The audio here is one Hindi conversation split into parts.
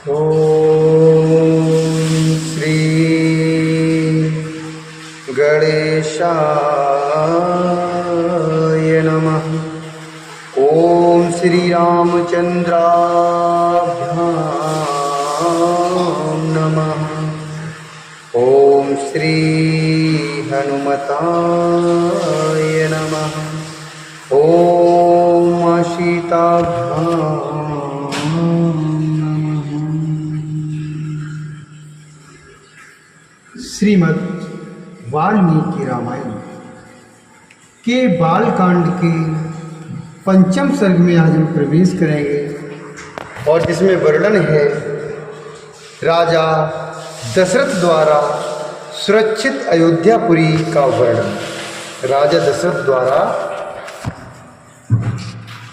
ओम श्री गणेशाय नमः। ओम श्री रामचंद्राभ्यां नमः। ओम श्री हनुमताय नमः। ओम सीताभ्यां श्रीमद् वाल्मीकि रामायण के बालकांड के पंचम सर्ग में आज हम प्रवेश करेंगे और जिसमें वर्णन है राजा दशरथ द्वारा सुरक्षित अयोध्यापुरी का वर्णन। राजा दशरथ द्वारा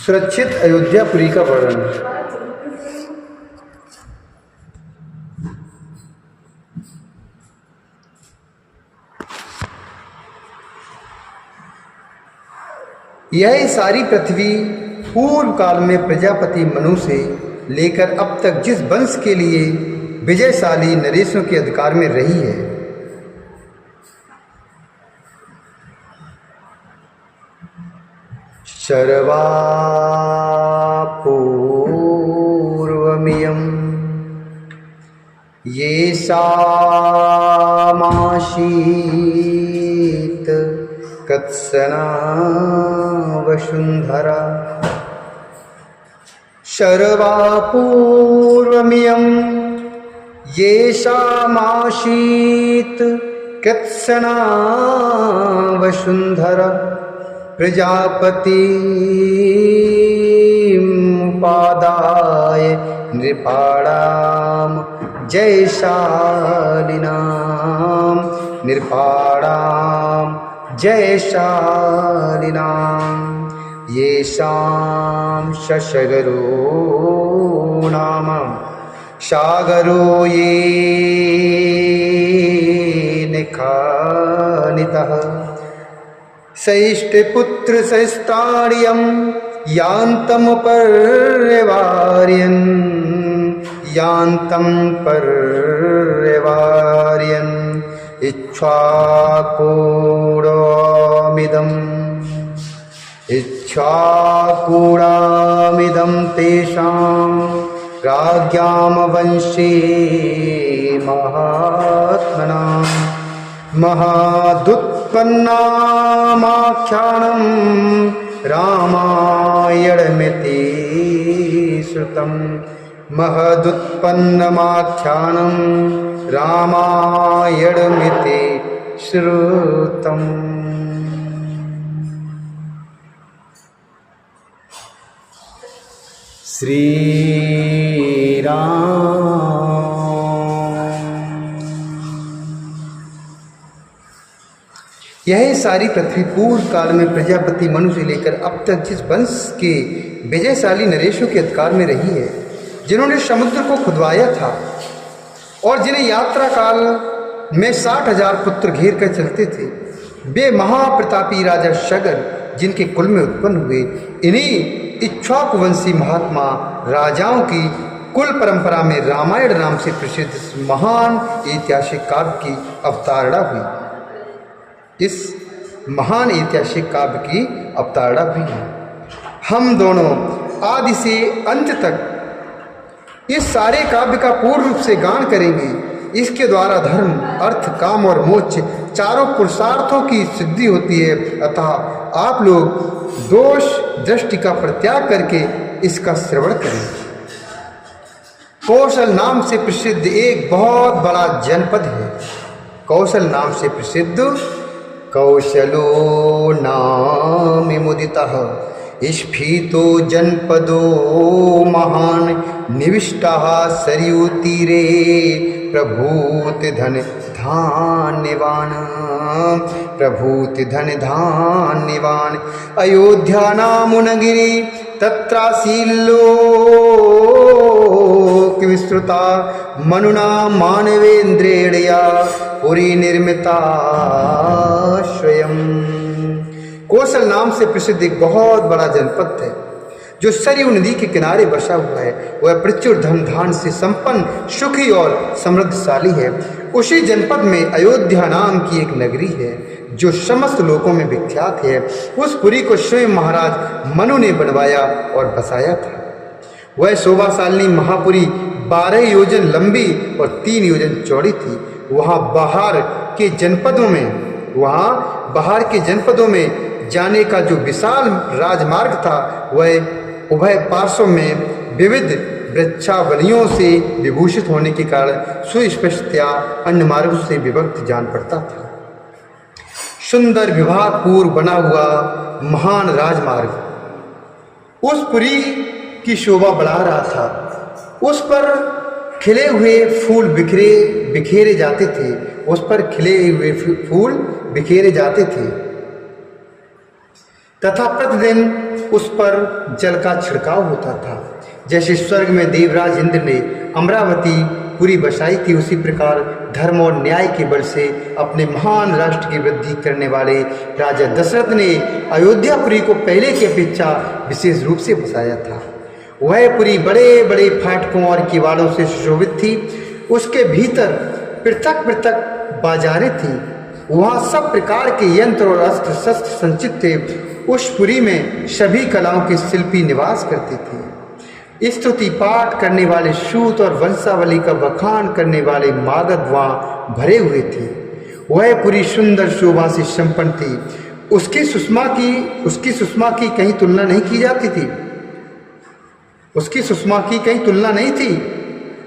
सुरक्षित अयोध्यापुरी का वर्णन। यह सारी पृथ्वी पूर्व काल में प्रजापति मनु से लेकर अब तक जिस वंश के लिए विजयशाली नरेशों के अधिकार में रही है, शर्वा पूर्वमियं येषामासीत् कत्सना वसुंधरा। शर्वा पूर्वमियं येषामासीत् कत्सना वसुंधरा। प्रजापतिमुपादाय नृपाणां जयशालिनां। नृपाणां जयशालिनां। येषां शशगरो नाम सागरो येन खानितः। सैष्टपुत्र सैस्तार्यं यान्तं पर्यवार्यन्। यान्तं पर्यवार्यन्। इच्छाकूडामिदं तेषां राज्ञां वंशे महात्मनां। महदुत्पन्नामाख्यानं रामायणमिति श्रुतं। महदुत्पन्नमाख्यानं रामायणमिति श्रुतम्। श्री राम। यह सारी पृथ्वी पूर्व काल में प्रजापति मनु से लेकर अब तक जिस वंश के विजयशाली नरेशों के अधिकार में रही है, जिन्होंने समुद्र को खुदवाया था और जिन्हें यात्रा काल में 60,000 पुत्र घेर कर चलते थे, वे महाप्रतापी राजा शगर जिनके कुल में उत्पन्न हुए, इन्हीं इक्ष्वाकुवंशी महात्मा राजाओं की कुल परंपरा में रामायण नाम से प्रसिद्ध महान ऐतिहासिक काव्य की अवतारणा हुई। इस महान ऐतिहासिक काव्य की अवतारणा हुई है। हम दोनों आदि से अंत तक इस सारे काव्य का पूर्ण रूप से गान करेंगे। इसके द्वारा धर्म, अर्थ, काम और मोक्ष चारों पुरुषार्थों की सिद्धि होती है। अतः आप लोग दोष दृष्टि का परित्याग करके इसका श्रवण करें। कौशल नाम से प्रसिद्ध एक बहुत बड़ा जनपद है। कौशल नाम से प्रसिद्ध कौशलो नाम मुदितः स्फीतो जनपदो महान निविष्टः सरयू तीरे प्रभूति धन धान्यवान। प्रभूति धन धान्यवान। अयोध्या नाम नगरी तत्रासीलोक विस्तृता मनुना मानवेन्द्रेणया पुरी निर्मिता स्वयं। कौशल नाम से प्रसिद्ध एक बहुत बड़ा जनपद है। जो सरयू नदी के किनारे बसा हुआ है। वह प्रचुर धन धान से संपन्न, सुखी और समृद्धशाली है। उसी जनपद में अयोध्या नाम की एक नगरी है जो समस्त लोकों में विख्यात है। उस पुरी को स्वयं महाराज मनु ने बनवाया और बसाया था। वह शोभाशालिनी महापुरी 12 योजन लंबी और 3 योजन चौड़ी थी। वहाँ बाहर के जनपदों में जाने का जो विशाल राजमार्ग था, वह उभय पार्श्व में विविध वृक्षावलियों से विभूषित होने के कारण सुस्पष्टतया अन्य मार्गों से विभक्त जान पड़ता था। सुंदर विभागपूर्व बना हुआ महान राजमार्ग उस पुरी की शोभा बढ़ा रहा था। उस पर खिले हुए फूल बिखेरे जाते थे। तथा प्रतिदिन उस पर जल का छिड़काव होता था। जैसे स्वर्ग में देवराज इंद्र ने अमरावती पुरी बसाई थी, उसी प्रकार धर्म और न्याय के बल से अपने महान राष्ट्र की वृद्धि करने वाले राजा दशरथ ने अयोध्यापुरी को पहले की अपेक्षा विशेष रूप से बसाया था। वह पुरी बड़े बड़े फाटकों और किवाड़ों से सुशोभित थी। उसके भीतर पृथक पृथक बाजारें थीं। वहाँ सब प्रकार के यंत्र और अस्त्र शस्त्र संचित थे। उस पुरी में सभी कलाओं के शिल्पी निवास करते थे। स्तुति पाठ करने वाले सूत और वंशावली का बखान करने वाले मागध वहाँ भरे हुए थे। वह पुरी सुंदर शोभा से संपन्न थी। उसकी सुषमा की कहीं तुलना नहीं की जाती थी।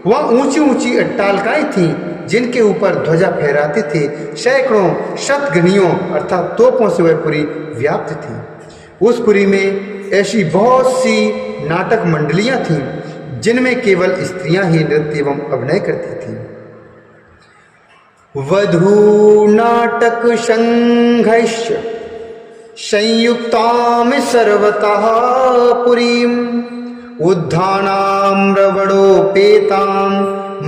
वह ऊंची ऊंची अट्टालिकाएं थीं जिनके ऊपर ध्वजा फहराते थे। सैकड़ों शतगणियों अर्थात तोपों से वह पुरी व्याप्त थी। उस पुरी में ऐसी बहुत सी नाटक मंडलियां थीं जिनमें केवल स्त्रियां ही नृत्य एवं अभिनय करती थीं। वधू नाटक संघैश्च संयुक्तां सर्वतः पुरीं उद्धानां रवणोपेतां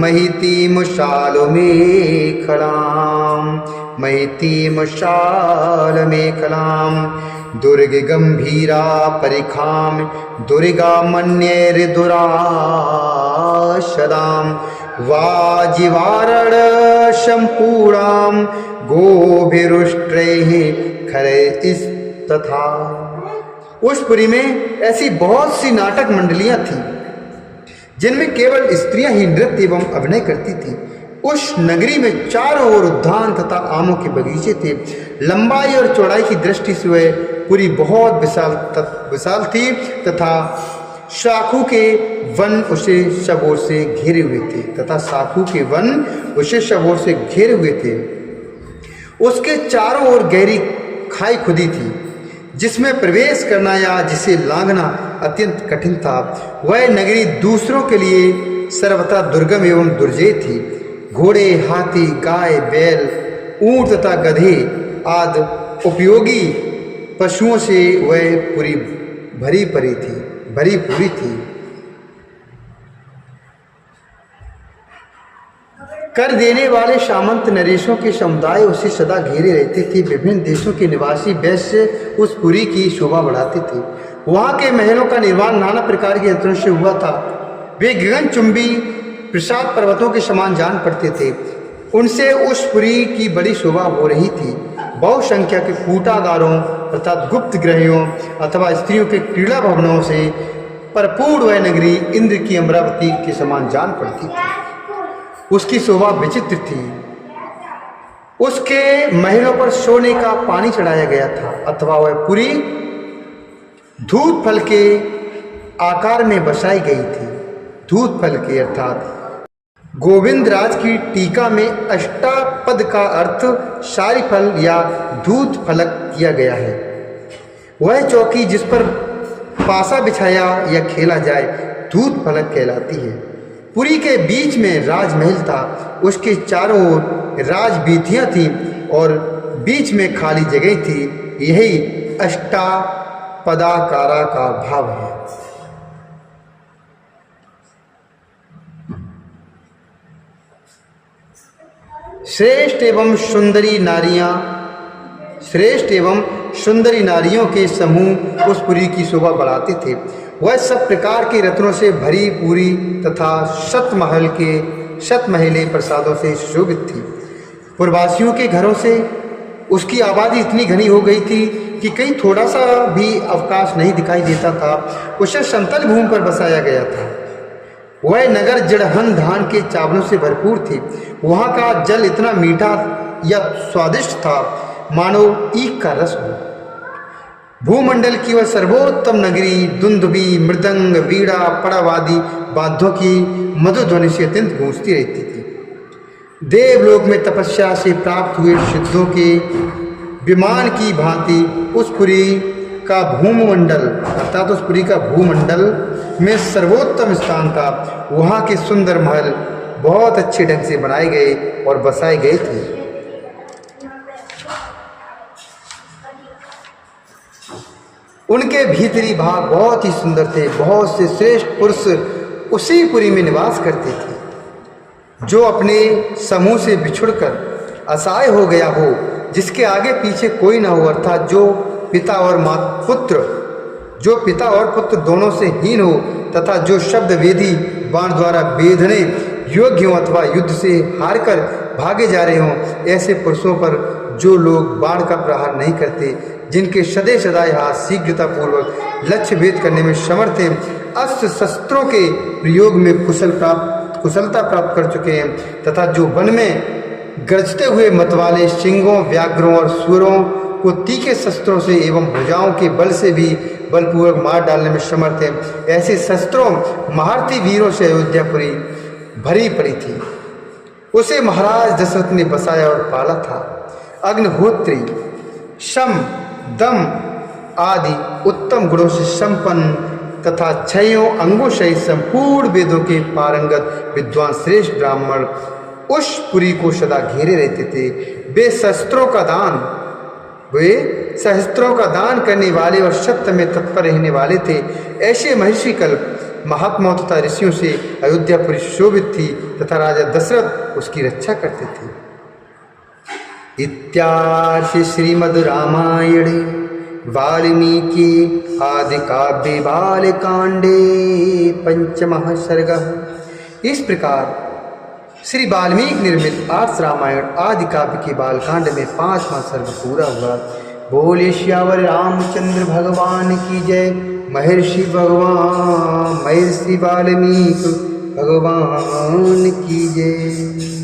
महितीं शालमेखलां दुर्गगंभीरा परिखां दुर्गा मन्यैर्दुराशदां वाजिवारण संपूर्णां गोभिरुष्ट्रैः खरैस्तथा। उस पुरी में ऐसी बहुत सी नाटक मंडलियां थीं जिनमें केवल स्त्रियां ही नृत्य एवं अभिनय करती थीं। उस नगरी में चारों ओर उद्यान तथा आमों के बगीचे थे। लंबाई और चौड़ाई की दृष्टि से वह पुरी बहुत विशाल थी तथा शाखू के वन उसे सब ओर से घेरे हुए थे। उसके चारों ओर गहरी खाई खुदी थी जिसमें प्रवेश करना या जिसे लांघना अत्यंत कठिन था। वह नगरी दूसरों के लिए सर्वथा दुर्गम एवं दुर्जय थी। घोड़े, हाथी, गाय, बैल, ऊंट तथा गधे आदि उपयोगी पशुओं से वह पूरी भरी पूरी थी। कर देने वाले सामंत नरेशों के समुदाय उसे सदा घेरे रहते थे। विभिन्न देशों के निवासी वैश्य उस पुरी की शोभा बढ़ाते थे। वहाँ के महलों का निर्माण नाना प्रकार के यंत्रों से हुआ था। वे गगनचुंबी प्रसाद पर्वतों के समान जान पड़ते थे। उनसे उस पुरी की बड़ी शोभा हो रही थी। बहुसंख्या के कूटागारों अर्थात गुप्त गृहों अथवा स्त्रियों के क्रीड़ा भवनों से भरपूर वह नगरी इंद्र की अमरावती के समान जान पड़ती थी। उसकी शोभा विचित्र थी। उसके महलों पर सोने का पानी चढ़ाया गया था अथवा वह पुरी धूत फल के आकार में बसाई गई थी। धूत फल के अर्थात गोविंद राज की टीका में अष्टापद का अर्थ सारी फल या धूत फलक किया गया है। वह चौकी जिस पर पासा बिछाया या खेला जाए धूत फलक कहलाती है। पुरी के बीच में राजमहल था। उसके चारों ओर राजवीथियां थीं और बीच में खाली जगह थी। यही अष्टापदाकारा का भाव है। श्रेष्ठ एवं सुंदरी नारियों के समूह उस पुरी की शोभा बढ़ाते थे। वह सब प्रकार के रत्नों से भरी पूरी तथा शतमहले प्रसादों से सुशोभित थी। पूर्ववासियों के घरों से उसकी आबादी इतनी घनी हो गई थी कि कहीं थोड़ा सा भी अवकाश नहीं दिखाई देता था। उसे समतल भूमि पर बसाया गया था। वह नगर जड़हन धान के चावलों से भरपूर थी। वहाँ का जल इतना मीठा या स्वादिष्ट था मानो ईख का रस हो। भूमंडल की वह सर्वोत्तम नगरी दुंदुबी, मृदंग, वीणा, पड़ाव आदि वाद्यों की मधुर ध्वनि से अत्यंत गूंजती रहती थी। देवलोक में तपस्या से प्राप्त हुए सिद्धों के विमान की भांति उस पुरी का भूमंडल अर्थात उस पुरी का भूमंडल में सर्वोत्तम स्थान था। वहाँ के सुंदर महल बहुत अच्छे ढंग से बनाए गए और बसाए गए थे। उनके भीतरी भाग बहुत ही सुंदर थे। बहुत से श्रेष्ठ पुरुष उसी पुरी में निवास करते थे। जो अपने समूह से बिछुड़कर असहाय हो गया हो, जिसके आगे पीछे कोई ना हो, अर्थात जो पिता और पुत्र दोनों से हीन हो, तथा जो शब्द वेदी बाण द्वारा बेधने योग्य हो अथवा युद्ध से हारकर भागे जा रहे हों, ऐसे पुरुषों पर जो लोग बाण का प्रहार नहीं करते, जिनके सदै सदाए हाथ शीघ्रतापूर्वक लक्ष्य भेद करने में समर्थ हैं, अस्त्र शस्त्रों के प्रयोग में कुशलता प्राप्त कर चुके हैं, तथा जो वन में गरजते हुए मतवाले सिंहों, व्याघ्रों और सुअरों को तीखे शस्त्रों से एवं भुजाओं के बल से भी बलपूर्वक मार डालने में समर्थ हैं, ऐसे शस्त्रों महारथी वीरों से अयोध्यापुरी भरी पड़ी थी। उसे महाराज दशरथ ने बसाया और पाला था। अग्निहोत्री, शम, दम आदि उत्तम गुणों से संपन्न तथा 6 अंगों सहित संपूर्ण वेदों के पारंगत विद्वान श्रेष्ठ ब्राह्मण उस पुरी को सदा घेरे रहते थे। वे शस्त्रों का दान करने वाले और सत्य में तत्पर रहने वाले थे। ऐसे महर्षि कल्प महात्माओं तथा ऋषियों से अयोध्यापुरी शोभित थी तथा राजा दशरथ उसकी रक्षा करते थे। इत्यार्षे श्रीमद् रामायणे वाल्मीकि आदि काव्ये बालकांडे पंचमः सर्गः। इस प्रकार श्री वाल्मीकि निर्मित आर्ष रामायण आदि काव्य के बालकांड में 5वां सर्ग पूरा हुआ। बोले श्यावर रामचंद्र भगवान की जय। महर्षि वाल्मीकि भगवान की जय।